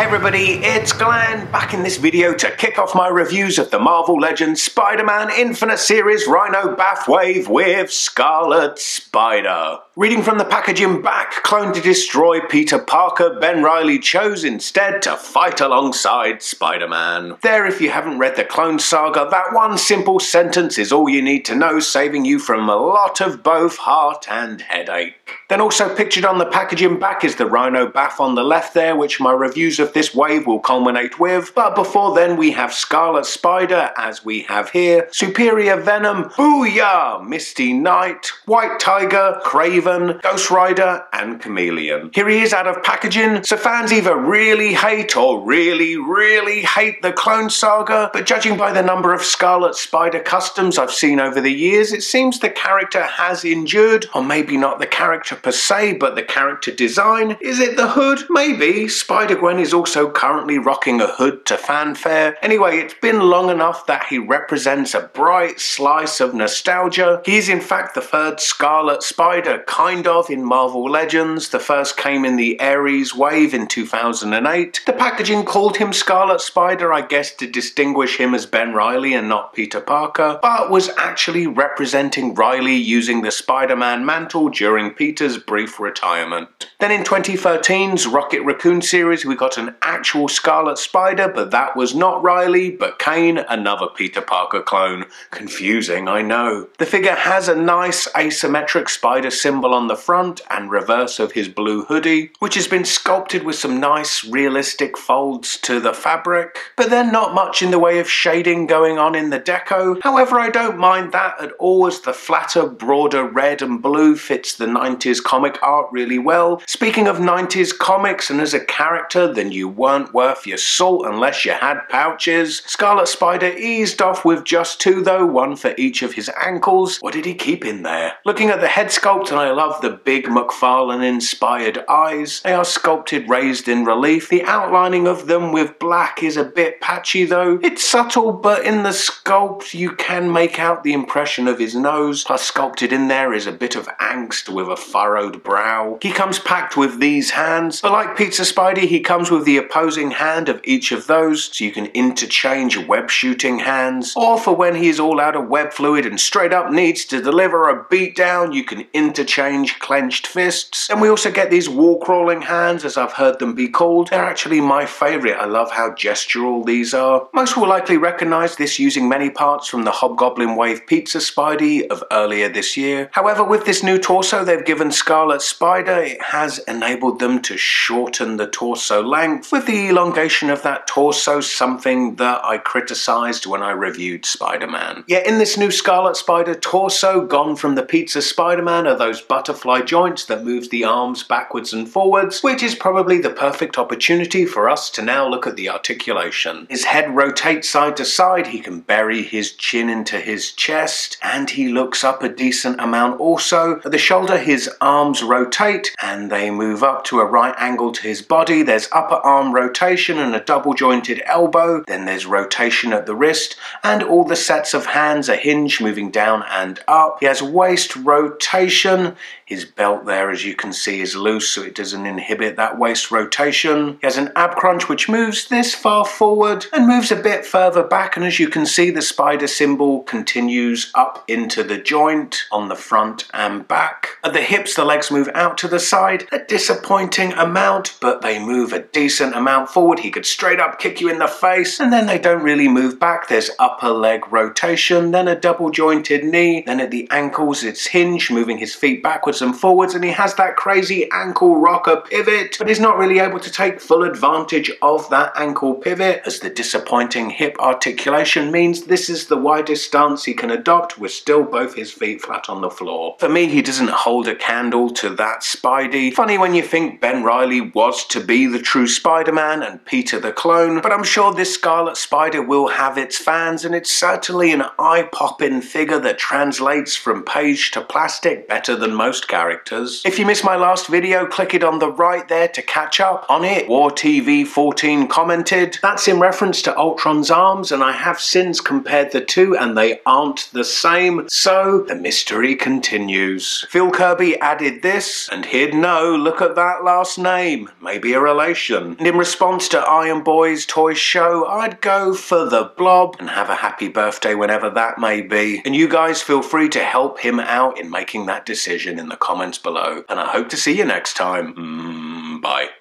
Hey everybody, it's Glenn, back in this video to kick off my reviews of the Marvel Legends Spider-Man Infinite Series Rhino Bathwave with Scarlet Spider. Reading from the packaging back, clone to destroy Peter Parker, Ben Reilly chose instead to fight alongside Spider-Man. There, if you haven't read the Clone Saga, that one simple sentence is all you need to know, saving you from a lot of both heart and headache. Then also pictured on the packaging back is the Rhino bath on the left there, which my reviews of this wave will culminate with. But before then we have Scarlet Spider, as we have here, Superior Venom, Booyah, Misty Knight, White Tiger, Craven, Ghost Rider and Chameleon. Here he is out of packaging, so fans either really hate or really hate the Clone Saga, but judging by the number of Scarlet Spider customs I've seen over the years, it seems the character has endured, or maybe not the character per se, but the character design. Is it the hood? Maybe. Spider-Gwen is also currently rocking a hood to fanfare. Anyway, it's been long enough that he represents a bright slice of nostalgia. He is in fact the third Scarlet Spider, kind of, in Marvel Legends. The first came in the Ares wave in 2008. The packaging called him Scarlet Spider, I guess to distinguish him as Ben Reilly and not Peter Parker, but was actually representing Reilly using the Spider-Man mantle during Peter's brief retirement. Then in 2013's Rocket Raccoon series we got an actual Scarlet Spider, but that was not Reilly, but Kane, another Peter Parker clone. Confusing, I know. The figure has a nice asymmetric spider symbol on the front and reverse of his blue hoodie, which has been sculpted with some nice realistic folds to the fabric, but then not much in the way of shading going on in the deco. However, I don't mind that at all, as the flatter, broader red and blue fits the 90s comic art really well. Speaking of 90s comics and as a character, then you weren't worth your salt unless you had pouches. Scarlet Spider eased off with just two though, one for each of his ankles. What did he keep in there? Looking at the head sculpt, and I love the big Mcfarland inspired eyes. They are sculpted raised in relief. The outlining of them with black is a bit patchy though. It's subtle, but in the sculpt you can make out the impression of his nose, plus sculpted in there is a bit of angst with a furrowed brow. He comes packed with these hands, but like Pizza Spidey, he comes with the opposing hand of each of those, so you can interchange web shooting hands, or for when he is all out of web fluid and straight up needs to deliver a beatdown, you can interchange clenched fists. And we also get these wall crawling hands, as I've heard them be called. They're actually my favourite. I love how gestural these are. Most will likely recognise this using many parts from the Hobgoblin Wave Pizza Spidey of earlier this year. However, with this new torso they've given Scarlet Spider, it has enabled them to shorten the torso length, with the elongation of that torso something that I criticised when I reviewed Spider-Man. Yet in this new Scarlet Spider torso, gone from the Pizza Spider-Man are those butterfly joints that moves the arms backwards and forwards, which is probably the perfect opportunity for us to now look at the articulation. His head rotates side to side, he can bury his chin into his chest, and he looks up a decent amount also. At the shoulder his arms rotate and they move up to a right angle to his body. There's upper arm rotation and a double jointed elbow. Then there's rotation at the wrist, and all the sets of hands are hinged, moving down and up. He has waist rotation. His belt there, as you can see, is loose, so it doesn't inhibit that waist rotation. He has an ab crunch which moves this far forward and moves a bit further back, and as you can see the spider symbol continues up into the joint on the front and back. At the hips the legs move out to the side, a disappointing amount, but they move a decent amount forward. He could straight up kick you in the face, and then they don't really move back. There's upper leg rotation, then a double jointed knee, then at the ankles it's hinged, moving his feet backwards and forwards, and he has that crazy ankle rocker pivot, but he's not really able to take full advantage of that ankle pivot, as the disappointing hip articulation means this is the widest stance he can adopt with still both his feet flat on the floor. For me, he doesn't hold a candle to that Spidey. Funny when you think Ben Reilly was to be the true Spider-Man and Peter the clone, but I'm sure this Scarlet Spider will have its fans, and it's certainly an eye-popping figure that translates from page to plastic better than most characters. If you missed my last video, click it on the right there to catch up on it. War TV 14 commented, "That's in reference to Ultron's arms, and I have since compared the two and they aren't the same, so the mystery continues." Phil Kirby added this, and he'd know, look at that last name, maybe a relation. And in response to Iron Boy's toy show, I'd go for the Blob and have a happy birthday whenever that may be. And you guys feel free to help him out in making that decision in the comments below. And I hope to see you next time. Bye.